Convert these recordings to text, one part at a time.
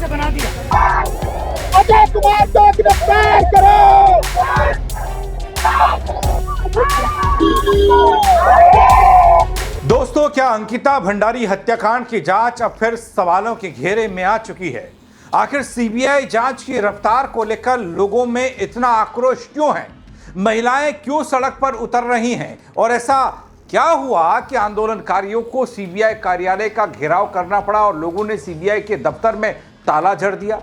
से बना दिया। अजय कुमार को गिरफ्तार करो। दोस्तों, क्या अंकिता भंडारी हत्याकांड की जांच अब फिर सवालों के घेरे में आ चुकी है? आखिर सीबीआई जांच की रफ्तार को लेकर लोगों में इतना आक्रोश क्यों है? महिलाएं क्यों सड़क पर उतर रही हैं? और ऐसा क्या हुआ कि आंदोलनकारियों को सीबीआई कार्यालय का घेराव करना पड़ा और लोगों ने सीबीआई के दफ्तर में ताला जड़ दिया?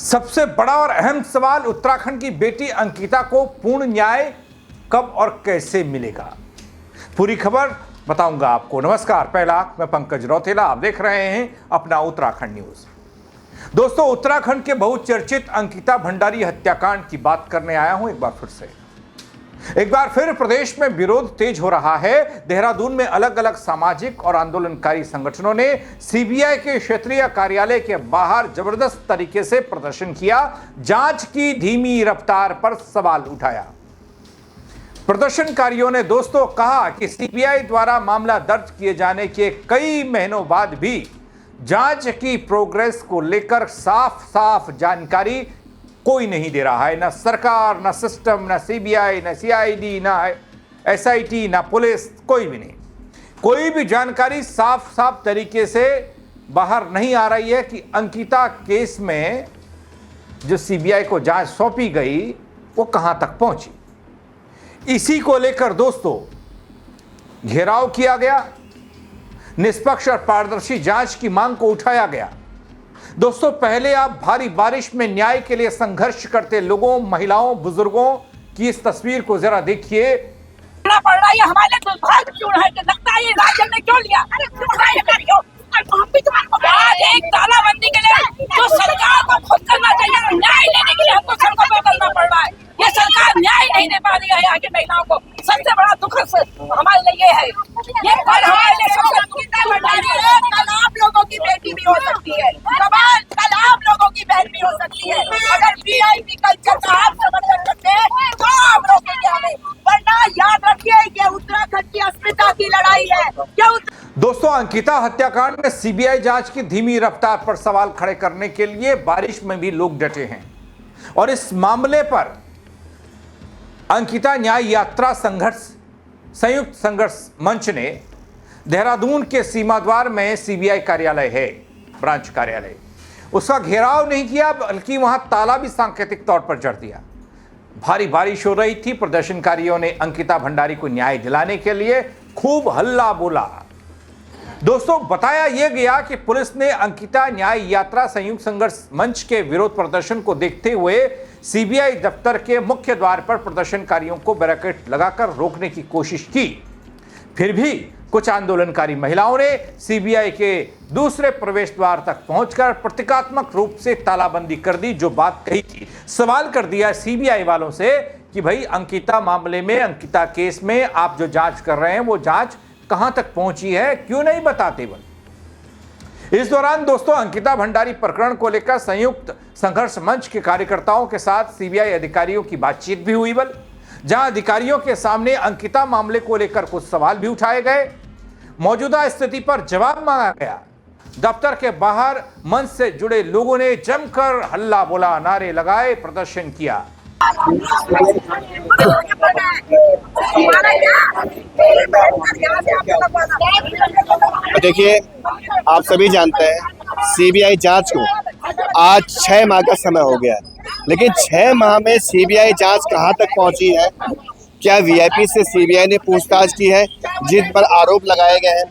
सबसे बड़ा और अहम सवाल, उत्तराखंड की बेटी अंकिता को पूर्ण न्याय कब और कैसे मिलेगा? पूरी खबर बताऊंगा आपको। नमस्कार, पहला मैं पंकज रौतेला, आप देख रहे हैं अपना उत्तराखंड न्यूज। दोस्तों, उत्तराखंड के बहुचर्चित अंकिता भंडारी हत्याकांड की बात करने आया हूं एक बार फिर प्रदेश में विरोध तेज हो रहा है। देहरादून में अलग अलग सामाजिक और आंदोलनकारी संगठनों ने सीबीआई के क्षेत्रीय कार्यालय के बाहर जबरदस्त तरीके से प्रदर्शन किया, जांच की धीमी रफ्तार पर सवाल उठाया। प्रदर्शनकारियों ने दोस्तों कहा कि सीबीआई द्वारा मामला दर्ज किए जाने के कई महीनों बाद भी जांच की प्रोग्रेस को लेकर साफ साफ जानकारी कोई नहीं दे रहा है। ना सरकार, ना सिस्टम, ना सीबीआई, ना सीआईडी, ना एसआईटी, ना पुलिस, कोई भी नहीं। कोई भी जानकारी साफ साफ तरीके से बाहर नहीं आ रही है कि अंकिता केस में जो सीबीआई को जांच सौंपी गई वो कहां तक पहुंची। इसी को लेकर दोस्तों घेराव किया गया, निष्पक्ष और पारदर्शी जांच की मांग को उठाया गया। दोस्तों, पहले आप भारी बारिश में न्याय के लिए संघर्ष करते लोगों, महिलाओं, बुजुर्गों की इस तस्वीर को जरा देखिए। पड़ रहा है हमारे दुर्भाग्य क्यों है कि लगता है ये राज्य ने क्यों लिया? आज एक तालाबंदी के लिए जो सरकार को खुद करना चाहिए, न्याय लेने के लिए हमको सड़कों पर उतरना पड़ रहा है। ये सरकार न्याय नहीं दे पा रही है आगे महिलाओं को। सबसे बड़ा दुख हमारे लिए ये है। ये कल हमारे लिए सबसे कल आप लोगों की बेटी भी हो सकती है, कल आप लोगों की बहन भी हो सकती है। अगर वीआईपी कल्चर का आप समर्थन करते हैं तो आप रोकेंगे हमें, वरना याद रखिए ये उत्तराखंड की अस्मिता की लड़ाई है। दोस्तों, अंकिता हत्याकांड में सीबीआई जांच की धीमी रफ्तार पर सवाल खड़े करने के लिए बारिश में भी लोग डटे हैं और इस मामले पर अंकिता न्याय यात्रा संयुक्त संघर्ष मंच ने देहरादून के सीमाद्वार में सीबीआई कार्यालय है, ब्रांच कार्यालय, उसका घेराव नहीं किया बल्कि वहां ताला भी सांकेतिक तौर पर जड़ दिया। भारी बारिश हो रही थी। प्रदर्शनकारियों ने अंकिता भंडारी को न्याय दिलाने के लिए खूब हल्ला बोला। दोस्तों, बताया यह गया कि पुलिस ने अंकिता न्याय यात्रा संयुक्त संघर्ष मंच के विरोध प्रदर्शन को देखते हुए सीबीआई दफ्तर के मुख्य द्वार पर प्रदर्शनकारियों को बैरिकेड लगाकर रोकने की कोशिश की। फिर भी कुछ आंदोलनकारी महिलाओं ने सीबीआई के दूसरे प्रवेश द्वार तक पहुंचकर प्रतीकात्मक रूप से तालाबंदी कर दी। जो बात कही थी, सवाल कर दिया सीबीआई वालों से कि भाई अंकिता मामले में, अंकिता केस में आप जो जांच कर रहे हैं वो जांच कहां तक पहुंची है, क्यों नहीं बताते? इस दौरान दोस्तों अंकिता भंडारी प्रकरण को लेकर संयुक्त संघर्ष मंच के कार्यकर्ताओं के साथ सीबीआई अधिकारियों की बातचीत भी हुई, जहां अधिकारियों के सामने अंकिता मामले को लेकर कुछ सवाल भी उठाए गए, मौजूदा स्थिति पर जवाब मांगा गया। दफ्तर के बाहर मंच से जुड़े लोगों ने जमकर हल्ला बोला, नारे लगाए, प्रदर्शन किया। देखिए, आप सभी जानते हैं सीबीआई जांच को आज 6 माह का समय हो गया, लेकिन 6 माह में सीबीआई जांच कहां तक पहुंची है? क्या वीआईपी से सीबीआई ने पूछताछ की है जिन पर आरोप लगाए गए हैं?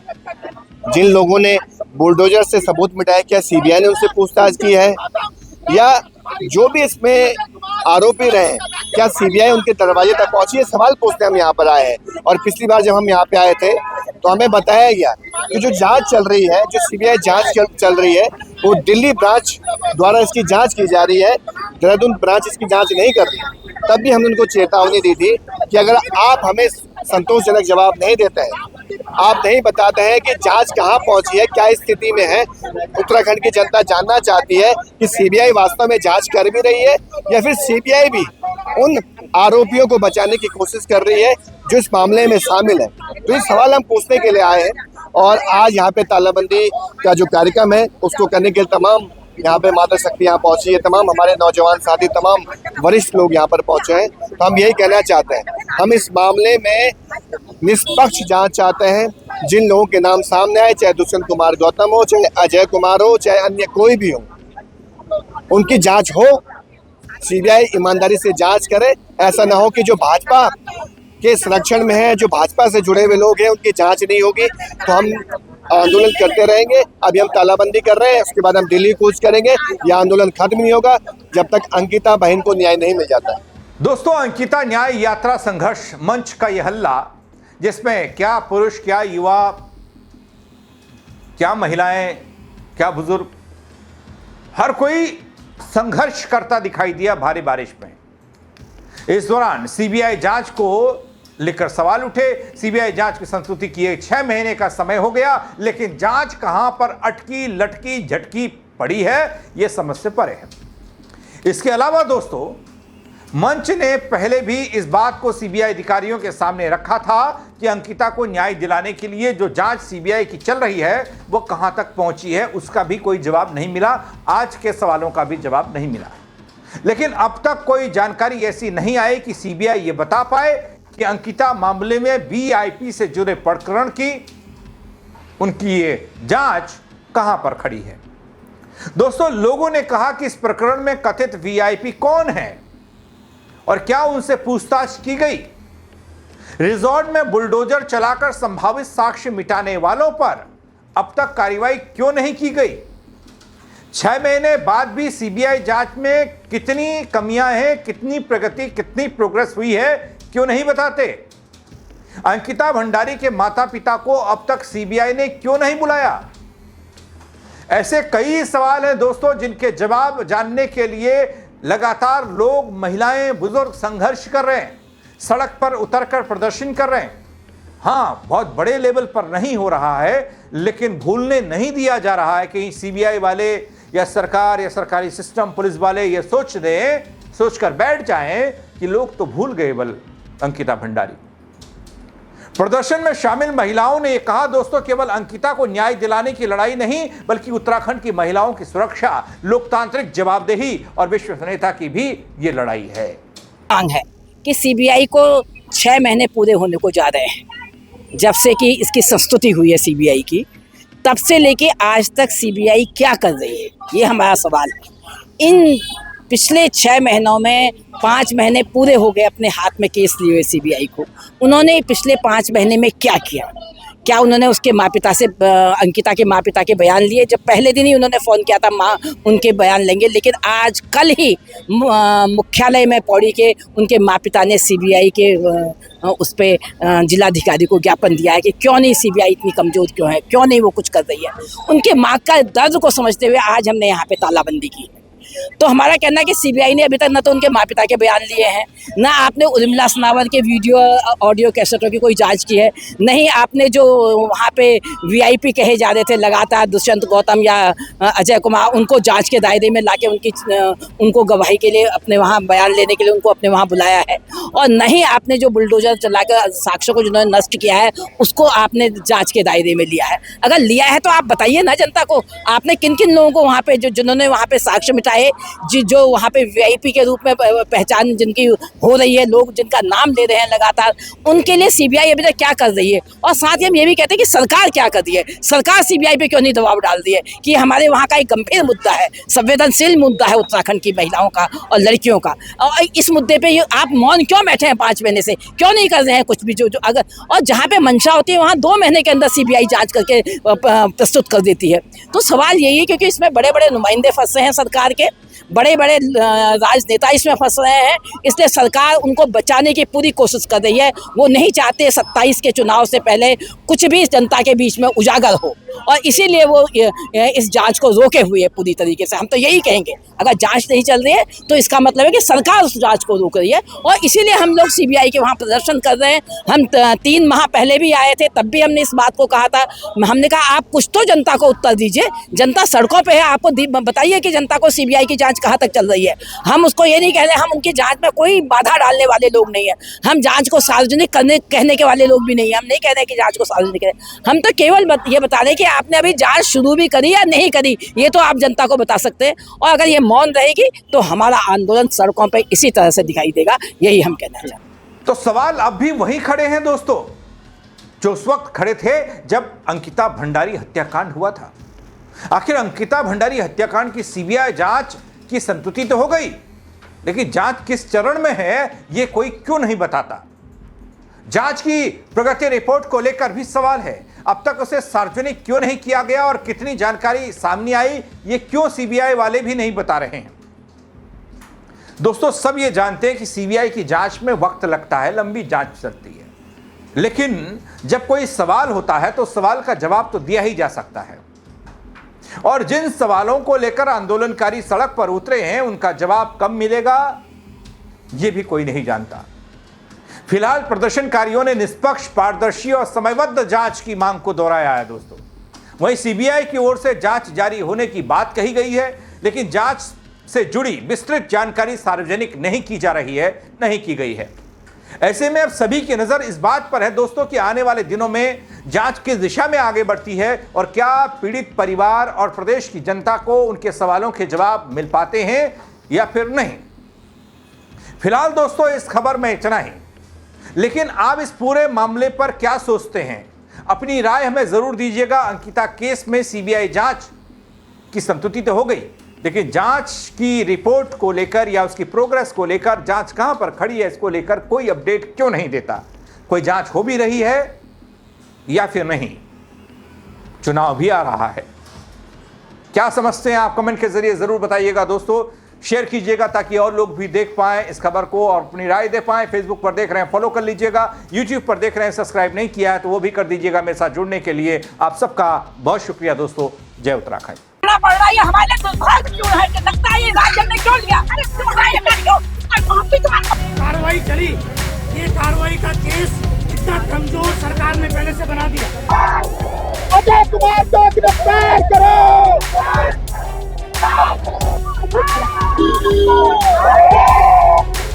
जिन लोगों ने बुलडोजर से सबूत मिटाए, क्या सीबीआई ने उनसे पूछताछ की है? या जो भी इसमें आरोपी रहे, क्या सीबीआई उनके दरवाजे तक पहुंची? ये सवाल पूछते हम यहाँ पर आए हैं। और पिछली बार जब हम यहाँ पे आए थे तो हमें बताया गया कि जो जांच चल रही है, जो सीबीआई जांच चल रही है, वो दिल्ली ब्रांच द्वारा इसकी जांच की जा रही है, देहरादून ब्रांच इसकी जांच नहीं कर रही। तब भी हमने उनको चेतावनी दी थी कि अगर आप हमें संतोषजनक जवाब नहीं देते हैं, आप नहीं बताते हैं कि जांच कहां पहुंची है, क्या स्थिति में है, उत्तराखंड की जनता जानना चाहती है कि सीबीआई वास्तव में जांच कर भी रही है या फिर सीबीआई भी उन आरोपियों को बचाने की कोशिश कर रही है जो इस मामले में शामिल है। तो ये सवाल हम पूछने के लिए आए हैं और आज यहाँ पे तालाबंदी का जो कार्यक्रम है उसको करने के लिए तमाम यहाँ पे माता शक्ति यहाँ पहुंची है, तमाम हमारे नौजवान साथी, तमाम वरिष्ठ लोग यहाँ पर पहुंचे हैं। तो हम यही कहना चाहते हैं, हम इस मामले में निष्पक्ष जांच चाहते हैं। जिन लोगों के नाम सामने आए, चाहे दुष्यंत कुमार गौतम हो, चाहे अजय कुमार हो, चाहे अन्य कोई भी हो, उनकी जांच हो। सीबीआई ईमानदारी से जांच करे। ऐसा ना हो कि जो भाजपा के संरक्षण में है, जो भाजपा से जुड़े हुए लोग हैं, उनकी जांच नहीं होगी तो हम आंदोलन करते रहेंगे। अभी हम तालाबंदी कर रहे हैं, उसके बाद हम दिल्ली कूच करेंगे। यह आंदोलन खत्म नहीं होगा जब तक अंकिता बहन को न्याय नहीं मिल जाता। दोस्तों, अंकिता न्याय यात्रा संघर्ष मंच का यह हल्ला, जिसमें क्या पुरुष, क्या युवा, क्या महिलाएं, क्या बुजुर्ग, हर कोई संघर्ष करता दिखाई दिया भारी बारिश में। इस दौरान सीबीआई जांच को लेकर सवाल उठे। सीबीआई जांच की संस्तुति किए 6 महीने का समय हो गया, लेकिन जांच कहां पर अटकी, लटकी, झटकी पड़ी है, यह समझ से परे है। इसके अलावा दोस्तों, मंच ने पहले भी इस बात को सीबीआई अधिकारियों के सामने रखा था कि अंकिता को न्याय दिलाने के लिए जो जांच सीबीआई की चल रही है वो कहां तक पहुंची है, उसका भी कोई जवाब नहीं मिला। आज के सवालों का भी जवाब नहीं मिला। लेकिन अब तक कोई जानकारी ऐसी नहीं आई कि सीबीआई ये बता पाए कि अंकिता मामले में वीआईपी से जुड़े प्रकरण की उनकी ये जांच कहां पर खड़ी है। दोस्तों, लोगों ने कहा कि इस प्रकरण में कथित वीआईपी कौन है और क्या उनसे पूछताछ की गई। रिजॉर्ट में बुलडोजर चलाकर संभावित साक्ष्य मिटाने वालों पर अब तक कार्रवाई क्यों नहीं की गई। 6 महीने बाद भी सीबीआई जांच में कितनी कमियां हैं, कितनी प्रगति, कितनी प्रोग्रेस हुई है, क्यों नहीं बताते। अंकिता भंडारी के माता पिता को अब तक सीबीआई ने क्यों नहीं बुलाया। ऐसे कई सवाल हैं दोस्तों, जिनके जवाब जानने के लिए लगातार लोग, महिलाएं, बुजुर्ग संघर्ष कर रहे हैं, सड़क पर उतरकर प्रदर्शन कर रहे हैं। हाँ, बहुत बड़े लेवल पर नहीं हो रहा है, लेकिन भूलने नहीं दिया जा रहा है कि सीबीआई वाले या सरकार या सरकारी सिस्टम, पुलिस वाले ये सोचकर बैठ जाएं कि लोग तो भूल गए बल अंकिता भंडारी। प्रदर्शन में शामिल महिलाओं ने कहा दोस्तों, केवल अंकिता को न्याय दिलाने की लड़ाई नहीं, बल्कि उत्तराखंड की महिलाओं की सुरक्षा, लोकतांत्रिक जवाबदेही और विश्वसनीयता की भी ये लड़ाई है। मांग है कि सीबीआई को 6 महीने पूरे होने को जा रहे हैं जब से कि इसकी संस्तुति हुई है सीबीआई की, तब से लेके आज तक सीबीआई क्या कर रही है, ये हमारा सवाल है। इन पिछले 6 महीनों में 5 महीने पूरे हो गए अपने हाथ में केस लिए हुए सीबीआई को। उन्होंने पिछले 5 महीने में क्या किया? क्या उन्होंने उसके माँ पिता से, अंकिता के माँ पिता के बयान लिए? जब पहले दिन ही उन्होंने फ़ोन किया था माँ उनके बयान लेंगे, लेकिन आज कल ही मुख्यालय में पौड़ी के उनके माँ पिता ने सीबीआई के उस पर जिलाधिकारी को ज्ञापन दिया है कि क्यों नहीं सीबीआई इतनी कमज़ोर क्यों है, क्यों नहीं वो कुछ कर रही है। उनके माँ का दर्द को समझते हुए आज हमने यहाँ पे तालाबंदी की। तो हमारा कहना है कि सीबीआई ने अभी तक न तो उनके माँ पिता के बयान लिए हैं, न आपने उर्मिला सनावर के वीडियो ऑडियो कैसेटों की कोई जांच की है, नहीं आपने जो वहाँ पे वीआईपी कहे जा रहे थे लगातार दुष्यंत गौतम या अजय कुमार, उनको जांच के दायरे में लाके उनको गवाही के लिए अपने वहाँ बयान लेने के लिए उनको अपने वहाँ बुलाया है, और नहीं आपने जो बुलडोजर चलाकर साक्ष्यों को जिन्होंने नष्ट किया है उसको आपने जाँच के दायरे में लिया है। अगर लिया है तो आप बताइए ना जनता को, आपने किन किन लोगों को वहाँ पे जिन्होंने वहाँ पे साक्ष्य मिटाए, जो वहाँ पे वीआईपी के रूप में पहचान जिनकी हो रही है, लोग जिनका नाम ले रहे हैं लगातार, उनके लिए सीबीआई अभी तक क्या कर रही है। और साथ ही हम ये भी कहते हैं कि सरकार क्या कर रही है, सरकार सीबीआई पे क्यों नहीं दबाव डाल रही है कि हमारे वहाँ का एक गंभीर मुद्दा है, संवेदनशील मुद्दा है उत्तराखंड की महिलाओं का और लड़कियों का, और इस मुद्दे पे आप मौन क्यों बैठे हैं 5 महीने से, क्यों नहीं कर रहे हैं कुछ भी। जो अगर और जहाँ पे मंशा होती है वहाँ 2 महीने के अंदर सीबीआई जाँच करके प्रस्तुत कर देती है। तो सवाल यही है, क्योंकि इसमें बड़े बड़े नुमाइंदे फंसे हैं, सरकार के बड़े बड़े राजनेता इसमें फंस रहे हैं, इसलिए सरकार उनको बचाने की पूरी कोशिश कर रही है। वो नहीं चाहते 27 के चुनाव से पहले कुछ भी जनता के बीच में उजागर हो, और इसीलिए वो इस जांच को रोके हुए है पूरी तरीके से। हम तो यही कहेंगे, अगर जांच नहीं चल रही है तो इसका मतलब है कि सरकार उस जांच को रोक रही है, और इसीलिए हम लोग सीबीआई के वहाँ प्रदर्शन कर रहे हैं। हम 3 माह पहले भी आए थे, तब भी हमने इस बात को कहा था, हमने कहा आप कुछ तो जनता को उत्तर दीजिए, जनता सड़कों पर है, आपको बताइए कि जनता को सीबीआई की जाँच कहाँ तक चल रही है। हम उसको ये नहीं कह रहे, हम उनकी जांच में कोई बाधा डालने वाले लोग नहीं है, हम जांच को सार्वजनिक कहने के वाले लोग भी नहीं है। हम नहीं कह रहे कि जांच को सार्वजनिक करें, हम तो केवल ये बता रहे कि आपने अभी जांच शुरू भी करी या नहीं करी, ये तो आप जनता को बता सकते हैं। और अगर ये मौन रहेगी तो हमारा आंदोलन सड़कों पर इसी तरह से दिखाई देगा, यही हम कहना चाहते हैं। तो सवाल अब भी वही खड़े हैं दोस्तों, जो उस वक्त खड़े थे जब अंकिता भंडारी हत्याकांड हुआ था। आखिर अंकिता भंडारी हत्याकांड की सीबीआई जांच की संतुष्टि तो हो गई, लेकिन जांच किस चरण में है यह कोई क्यों नहीं बताता। जांच की प्रगति रिपोर्ट को लेकर भी सवाल है, अब तक उसे सार्वजनिक क्यों नहीं किया गया और कितनी जानकारी सामने आई ये क्यों सीबीआई वाले भी नहीं बता रहे हैं। दोस्तों सब ये जानते हैं कि सीबीआई की जांच में वक्त लगता है, लंबी जांच चलती है, लेकिन जब कोई सवाल होता है तो सवाल का जवाब तो दिया ही जा सकता है। और जिन सवालों को लेकर आंदोलनकारी सड़क पर उतरे हैं उनका जवाब कब मिलेगा यह भी कोई नहीं जानता। फिलहाल प्रदर्शनकारियों ने निष्पक्ष, पारदर्शी और समयबद्ध जांच की मांग को दोहराया है दोस्तों। वहीं सीबीआई की ओर से जांच जारी होने की बात कही गई है, लेकिन जांच से जुड़ी विस्तृत जानकारी सार्वजनिक नहीं की जा रही है, नहीं की गई है। ऐसे में अब सभी की नजर इस बात पर है दोस्तों कि आने वाले दिनों में जांच किस दिशा में आगे बढ़ती है और क्या पीड़ित परिवार और प्रदेश की जनता को उनके सवालों के जवाब मिल पाते हैं या फिर नहीं। फिलहाल दोस्तों इस खबर में इतना ही, लेकिन आप इस पूरे मामले पर क्या सोचते हैं, अपनी राय हमें जरूर दीजिएगा। अंकिता केस में सीबीआई जांच की संतुष्टि तो हो गई, लेकिन जांच की रिपोर्ट को लेकर या उसकी प्रोग्रेस को लेकर, जांच कहां पर खड़ी है इसको लेकर कोई अपडेट क्यों नहीं देता। कोई जांच हो भी रही है या फिर नहीं। चुनाव भी आ रहा है, क्या समझते हैं आप कमेंट के जरिए जरूर बताइएगा दोस्तों। शेयर कीजिएगा ताकि और लोग भी देख पाएं इस खबर को और अपनी राय दे पाएं। फेसबुक पर देख रहे हैं फॉलो कर लीजिएगा, यूट्यूब पर देख रहे हैं सब्सक्राइब नहीं किया है तो वो भी कर दीजिएगा। मेरे साथ जुड़ने के लिए आप सबका बहुत शुक्रिया दोस्तों। जय उत्तराखंड। पड़ रहा है हमारे दुर्भाग्य क्यों है कि लगता है ये राज्य ने क्यों लिया, कार्रवाई चली, ये कार्रवाई का केस इतना कमजोर सरकार ने पहले से बना दिया। अजय कुमार को गिरफ्तार करो।